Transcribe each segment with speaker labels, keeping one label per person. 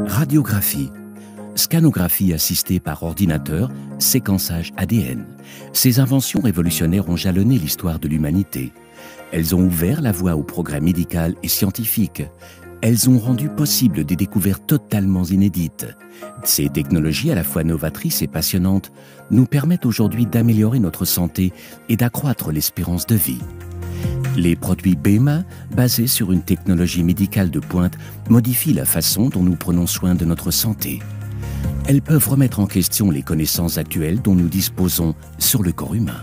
Speaker 1: Radiographie, scanographie assistée par ordinateur, séquençage ADN. Ces inventions révolutionnaires ont jalonné l'histoire de l'humanité. Elles ont ouvert la voie au progrès médical et scientifique. Elles ont rendu possible des découvertes totalement inédites. Ces technologies, à la fois novatrices et passionnantes, nous permettent aujourd'hui d'améliorer notre santé et d'accroître l'espérance de vie. Les produits BEMA, basés sur une technologie médicale de pointe, modifient la façon dont nous prenons soin de notre santé. Elles peuvent remettre en question les connaissances actuelles dont nous disposons sur le corps humain.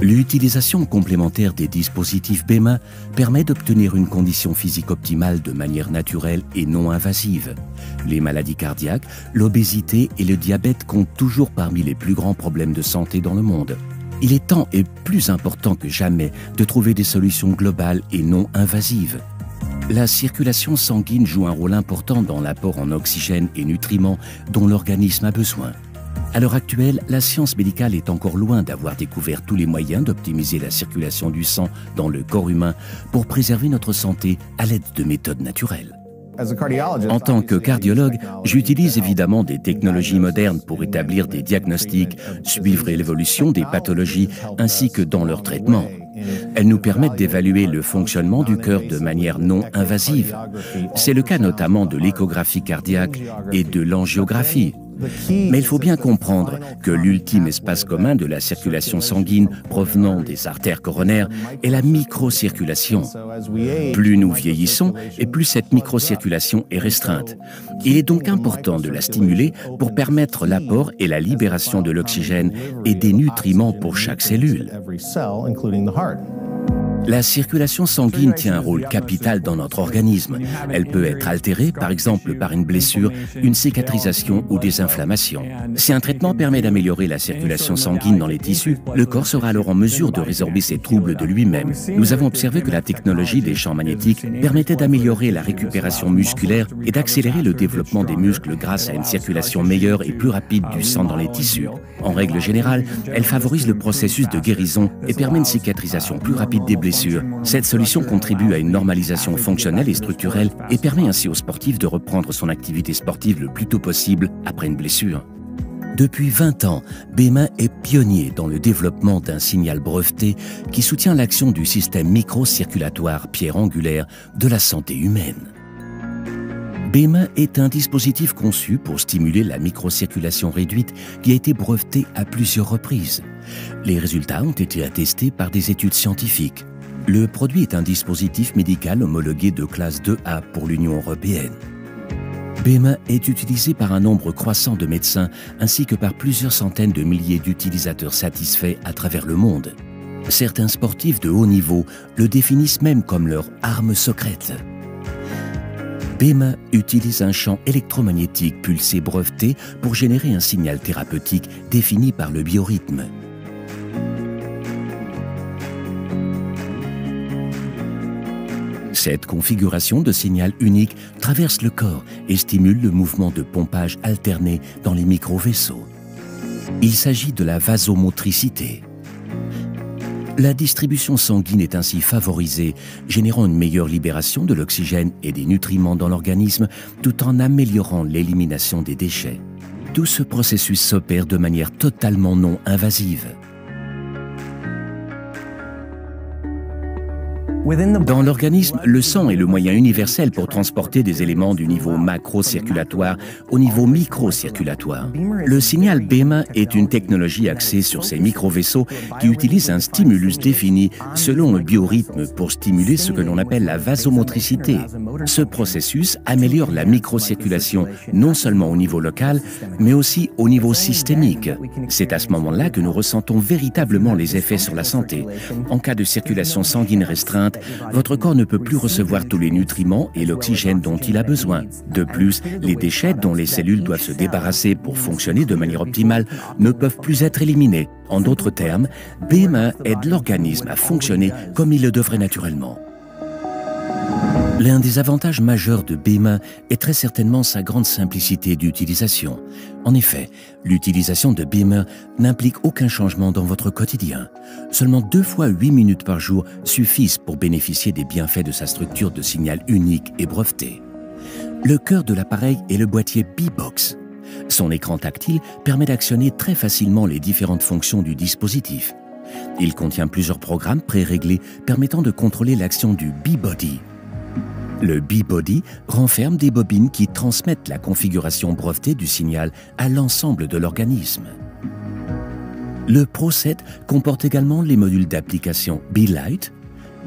Speaker 1: L'utilisation complémentaire des dispositifs BEMA permet d'obtenir une condition physique optimale de manière naturelle et non invasive. Les maladies cardiaques, l'obésité et le diabète comptent toujours parmi les plus grands problèmes de santé dans le monde. Il est temps et plus important que jamais de trouver des solutions globales et non invasives. La circulation sanguine joue un rôle important dans l'apport en oxygène et nutriments dont l'organisme a besoin. À l'heure actuelle, la science médicale est encore loin d'avoir découvert tous les moyens d'optimiser la circulation du sang dans le corps humain pour préserver notre santé à l'aide de méthodes naturelles. En tant que cardiologue, j'utilise évidemment des technologies modernes pour établir des diagnostics, suivre l'évolution des pathologies ainsi que dans leur traitement. Elles nous permettent d'évaluer le fonctionnement du cœur de manière non invasive. C'est le cas notamment de l'échographie cardiaque et de l'angiographie. Mais il faut bien comprendre que l'ultime espace commun de la circulation sanguine provenant des artères coronaires est la microcirculation. Plus nous vieillissons et plus cette microcirculation est restreinte. Il est donc important de la stimuler pour permettre l'apport et la libération de l'oxygène et des nutriments pour chaque cellule. La circulation sanguine tient un rôle capital dans notre organisme. Elle peut être altérée, par exemple par une blessure, une cicatrisation ou des inflammations. Si un traitement permet d'améliorer la circulation sanguine dans les tissus, le corps sera alors en mesure de résorber ces troubles de lui-même. Nous avons observé que la technologie des champs magnétiques permettait d'améliorer la récupération musculaire et d'accélérer le développement des muscles grâce à une circulation meilleure et plus rapide du sang dans les tissus. En règle générale, elle favorise le processus de guérison et permet une cicatrisation plus rapide des blessures. Cette solution contribue à une normalisation fonctionnelle et structurelle et permet ainsi au sportif de reprendre son activité sportive le plus tôt possible après une blessure. Depuis 20 ans, BEMA est pionnier dans le développement d'un signal breveté qui soutient l'action du système microcirculatoire pierre angulaire de la santé humaine. BEMA est un dispositif conçu pour stimuler la microcirculation réduite qui a été breveté à plusieurs reprises. Les résultats ont été attestés par des études scientifiques. Le produit est un dispositif médical homologué de classe 2A pour l'Union européenne. BEMA est utilisé par un nombre croissant de médecins ainsi que par plusieurs centaines de milliers d'utilisateurs satisfaits à travers le monde. Certains sportifs de haut niveau le définissent même comme leur arme secrète. BEMA utilise un champ électromagnétique pulsé breveté pour générer un signal thérapeutique défini par le biorhythme. Cette configuration de signal unique traverse le corps et stimule le mouvement de pompage alterné dans les micro-vaisseaux. Il s'agit de la vasomotricité. La distribution sanguine est ainsi favorisée, générant une meilleure libération de l'oxygène et des nutriments dans l'organisme, tout en améliorant l'élimination des déchets. Tout ce processus s'opère de manière totalement non invasive. Dans l'organisme, le sang est le moyen universel pour transporter des éléments du niveau macrocirculatoire au niveau microcirculatoire. Le signal BEMA est une technologie axée sur ces micro-vaisseaux qui utilisent un stimulus défini selon le biorhythme pour stimuler ce que l'on appelle la vasomotricité. Ce processus améliore la microcirculation non seulement au niveau local, mais aussi au niveau systémique. C'est à ce moment-là que nous ressentons véritablement les effets sur la santé. En cas de circulation sanguine restreinte, votre corps ne peut plus recevoir tous les nutriments et l'oxygène dont il a besoin. De plus, les déchets dont les cellules doivent se débarrasser pour fonctionner de manière optimale ne peuvent plus être éliminés. En d'autres termes, BEMA aide l'organisme à fonctionner comme il le devrait naturellement. L'un des avantages majeurs de BEMA est très certainement sa grande simplicité d'utilisation. En effet, l'utilisation de BEMA n'implique aucun changement dans votre quotidien. Seulement 2 fois 8 minutes par jour suffisent pour bénéficier des bienfaits de sa structure de signal unique et breveté. Le cœur de l'appareil est le boîtier B-Box. Son écran tactile permet d'actionner très facilement les différentes fonctions du dispositif. Il contient plusieurs programmes pré-réglés permettant de contrôler l'action du B-Body. Le B-Body renferme des bobines qui transmettent la configuration brevetée du signal à l'ensemble de l'organisme. Le Pro 7 comporte également les modules d'application B-Light,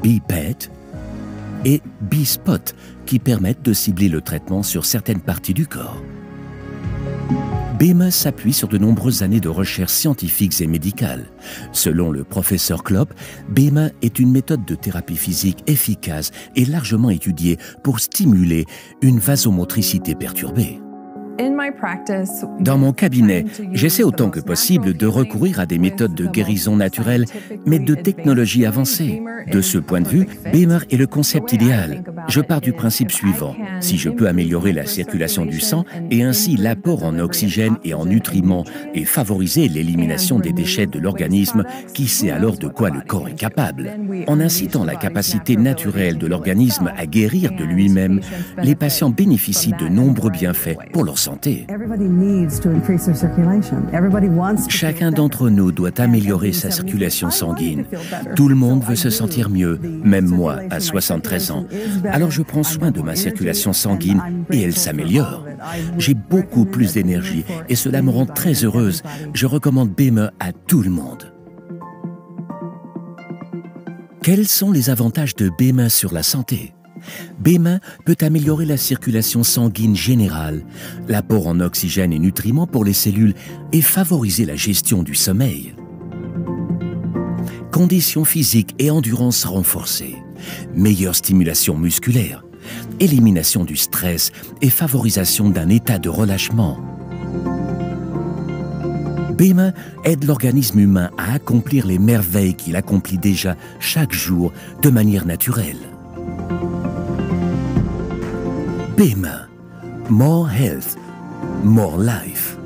Speaker 1: B-Pet et B-Spot qui permettent de cibler le traitement sur certaines parties du corps. BEMA s'appuie sur de nombreuses années de recherche scientifiques et médicales. Selon le professeur Klopp, BEMA est une méthode de thérapie physique efficace et largement étudiée pour stimuler une vasomotricité perturbée. Dans mon cabinet, j'essaie autant que possible de recourir à des méthodes de guérison naturelle, mais de technologie avancée. De ce point de vue, BEMA est le concept idéal. Je pars du principe suivant. Si je peux améliorer la circulation du sang et ainsi l'apport en oxygène et en nutriments et favoriser l'élimination des déchets de l'organisme, qui sait alors de quoi le corps est capable? En incitant la capacité naturelle de l'organisme à guérir de lui-même, les patients bénéficient de nombreux bienfaits pour leur santé. Chacun d'entre nous doit améliorer sa circulation sanguine. Tout le monde veut se sentir mieux, même moi à 73 ans. Alors je prends soin de ma circulation sanguine et elle s'améliore. J'ai beaucoup plus d'énergie et cela me rend très heureuse. Je recommande BEMA à tout le monde. Quels sont les avantages de BEMA sur la santé? BEMA peut améliorer la circulation sanguine générale, l'apport en oxygène et nutriments pour les cellules et favoriser la gestion du sommeil. Conditions physiques et endurance renforcées, meilleure stimulation musculaire, élimination du stress et favorisation d'un état de relâchement. BEMA aide l'organisme humain à accomplir les merveilles qu'il accomplit déjà chaque jour de manière naturelle. BEMA, more health, more life.